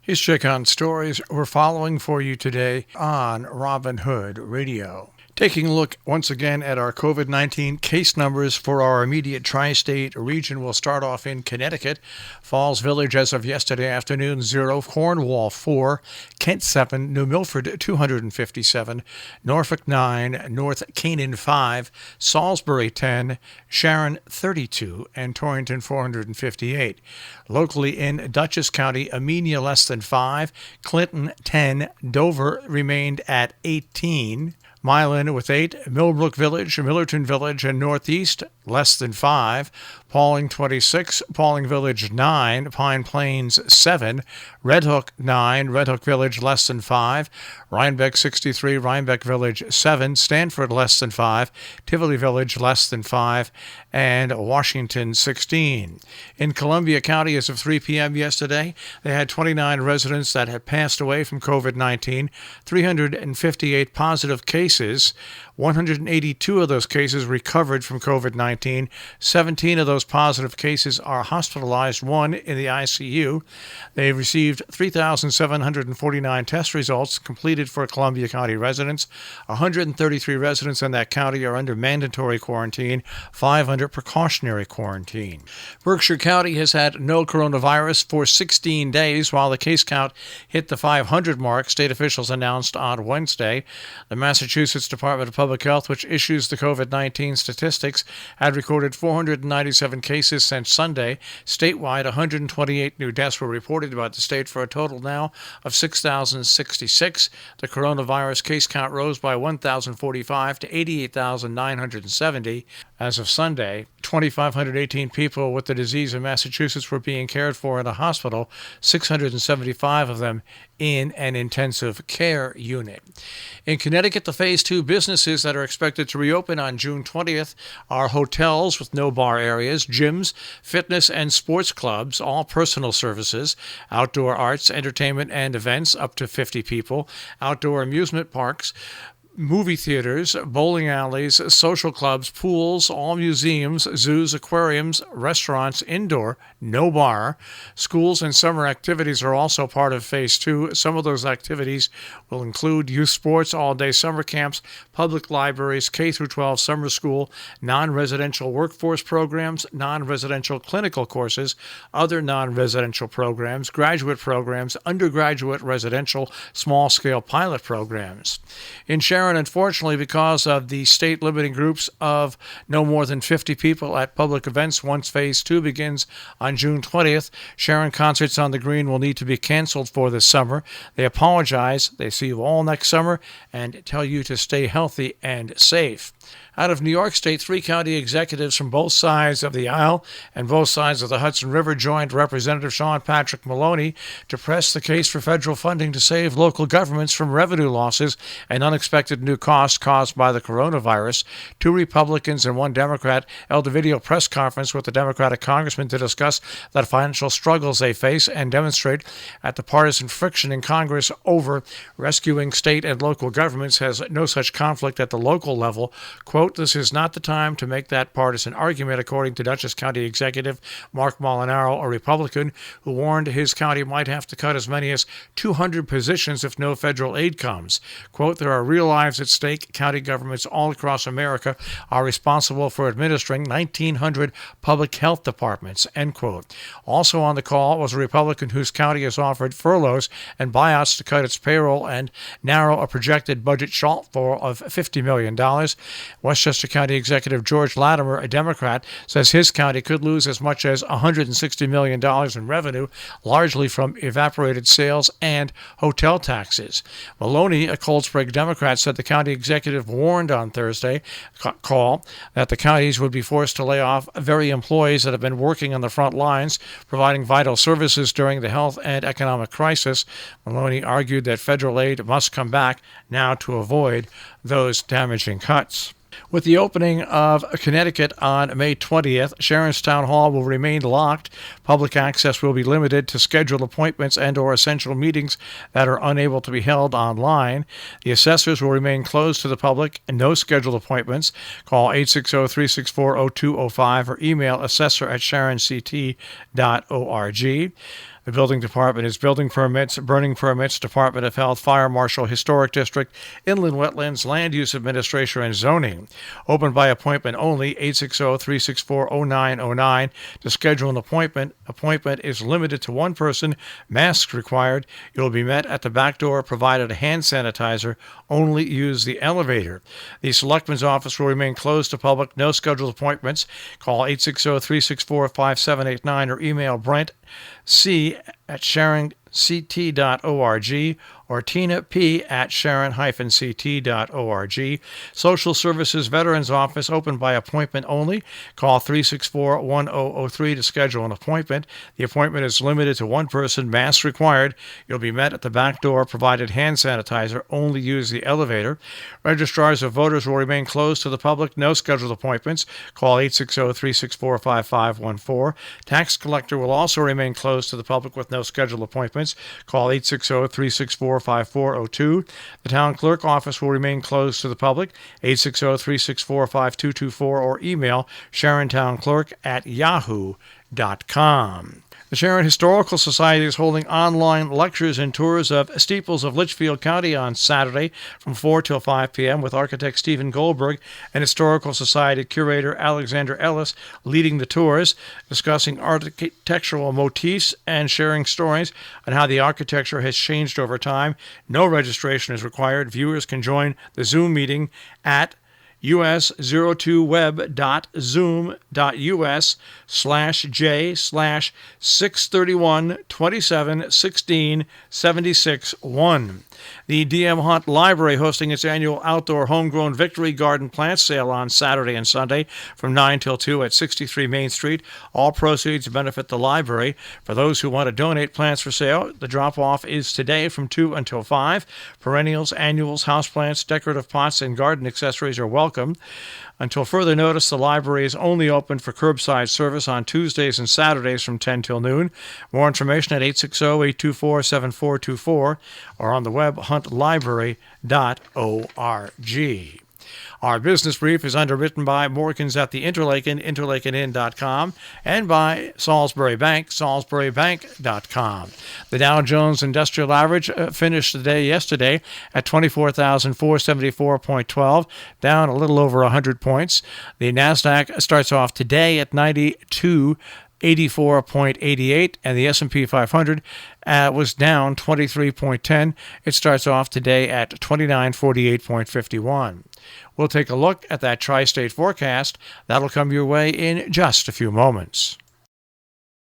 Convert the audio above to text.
Here's check on stories we're following for you today on Robin Hood Radio. Taking a look once again at our COVID-19 case numbers for our immediate tri-state region, we'll start off in Connecticut. Falls Village as of yesterday afternoon, 0. Cornwall, 4. Kent, 7. New Milford, 257. Norfolk, 9. North Canaan, 5. Salisbury, 10. Sharon, 32. And Torrington, 458. Locally in Dutchess County, Amenia, less than 5. Clinton, 10. Dover remained at 18. Milan with 8, Millbrook Village, Millerton Village, and Northeast, less than 5. Pauling, 26, Pauling Village, 9, Pine Plains, 7, Red Hook, 9, Red Hook Village, less than 5, Rhinebeck, 63, Rhinebeck Village, 7, Stanford, less than 5, Tivoli Village, less than 5, and Washington, 16. In Columbia County, as of 3 p.m. yesterday, they had 29 residents that had passed away from COVID-19, 358 positive cases. 182 of those cases recovered from COVID-19. 17 of those positive cases are hospitalized, 1 in the ICU. They received 3,749 test results completed for Columbia County residents. 133 residents in that county are under mandatory quarantine, 5 under precautionary quarantine. Berkshire County has had no coronavirus for 16 days, while the case count hit the 500 mark, state officials announced on Wednesday. The Massachusetts Department of Public Health, which issues the COVID-19 statistics, had recorded 497 cases since Sunday. Statewide, 128 new deaths were reported about the state for a total now of 6,066. The coronavirus case count rose by 1,045 to 88,970. As of Sunday, 2,518 people with the disease in Massachusetts were being cared for in a hospital, 675 of them in an intensive care unit. In Connecticut, the Phase 2 businesses that are expected to reopen on June 20th are hotels with no bar areas, gyms, fitness and sports clubs, all personal services, outdoor arts, entertainment and events up to 50 people, outdoor amusement parks, movie theaters, bowling alleys, social clubs, pools, all museums, zoos, aquariums, restaurants, indoor, no bar. Schools and summer activities are also part of Phase 2. Some of those activities will include youth sports, all-day summer camps, public libraries, K-12 summer school, non-residential workforce programs, non-residential clinical courses, other non-residential programs, graduate programs, undergraduate residential, small-scale pilot programs. In Sharon, unfortunately, because of the state limiting groups of no more than 50 people at public events once Phase 2 begins on June 20th, Sharon concerts on the Green will need to be canceled for this summer. They apologize. They see you all next summer and tell you to stay healthy and safe. Out of New York State, 3 county executives from both sides of the aisle and both sides of the Hudson River joined Representative Sean Patrick Maloney to press the case for federal funding to save local governments from revenue losses and unexpected new costs caused by the coronavirus. 2 Republicans and 1 Democrat held a video press conference with the Democratic congressman to discuss the financial struggles they face and demonstrate that the partisan friction in Congress over rescuing state and local governments has no such conflict at the local level. Quote, "This is not the time to make that partisan argument," according to Dutchess County Executive Mark Molinaro, a Republican, who warned his county might have to cut as many as 200 positions if no federal aid comes. Quote, "There are real lives at stake. County governments all across America are responsible for administering 1,900 public health departments," end quote. Also on the call was a Republican whose county has offered furloughs and buyouts to cut its payroll and narrow a projected budget shortfall of $50 million. Westchester County Executive George Latimer, a Democrat, says his county could lose as much as $160 million in revenue, largely from evaporated sales and hotel taxes. Maloney, a Cold Spring Democrat, said the county executive warned on Thursday call that the counties would be forced to lay off very employees that have been working on the front lines, providing vital services during the health and economic crisis. Maloney argued that federal aid must come back now to avoid those damaging cuts. With the opening of Connecticut on May 20th, Sharon's Town Hall will remain locked. Public access will be limited to scheduled appointments and or essential meetings that are unable to be held online. The assessors will remain closed to the public and no scheduled appointments. Call 860-364-0205 or email assessor@sharonct.org. The building department is building permits, burning permits, Department of Health, Fire Marshal, Historic District, Inland Wetlands, Land Use Administration, and Zoning. Open by appointment only, 860-364-0909. To schedule an appointment is limited to one person, masks required. You'll be met at the back door, provided a hand sanitizer. Only use the elevator. The Selectman's office will remain closed to public. No scheduled appointments. Call 860-364-5789 or email Brent C at SharonCT.org or Tina P at Sharon-CT.org. Social Services Veterans Office open by appointment only. Call 364-1003 to schedule an appointment. The appointment is limited to one person, masks required. You'll be met at the back door, provided hand sanitizer. Only use the elevator. Registrars of voters will remain closed to the public. No scheduled appointments. Call 860-364-5514. Tax collector will also remain closed to the public with no scheduled appointments. Call 860-364-5402. The town clerk office will remain closed to the public, 860-364-5224, or email sharontownclerk@yahoo.com. The Sharon Historical Society is holding online lectures and tours of steeples of Litchfield County on Saturday from 4 till 5 p.m. with architect Stephen Goldberg and Historical Society curator Alexander Ellis leading the tours, discussing architectural motifs and sharing stories on how the architecture has changed over time. No registration is required. Viewers can join the Zoom meeting at us02web.zoom.us/J/6312776-1. The D.M. Hunt Library hosting its annual outdoor homegrown Victory Garden plant sale on Saturday and Sunday from 9 till 2 at 63 Main Street. All proceeds benefit the library. For those who want to donate plants for sale, the drop-off is today from 2 until 5. Perennials, annuals, houseplants, decorative pots, and garden accessories are welcome. Until further notice, the library is only open for curbside service on Tuesdays and Saturdays from 10 till noon. More information at 860-824-7424 or on the web huntlibrary.org. Our business brief is underwritten by Morgan's at the Interlaken, interlakeninn.com, and by Salisbury Bank, salisburybank.com. The Dow Jones Industrial Average finished the day yesterday at 24,474.12, down a little over 100 points. The NASDAQ starts off today at 9284.88, and the S&P 500 was down 23.10. It starts off today at 2948.51. We'll take a look at that tri-state forecast. That'll come your way in just a few moments.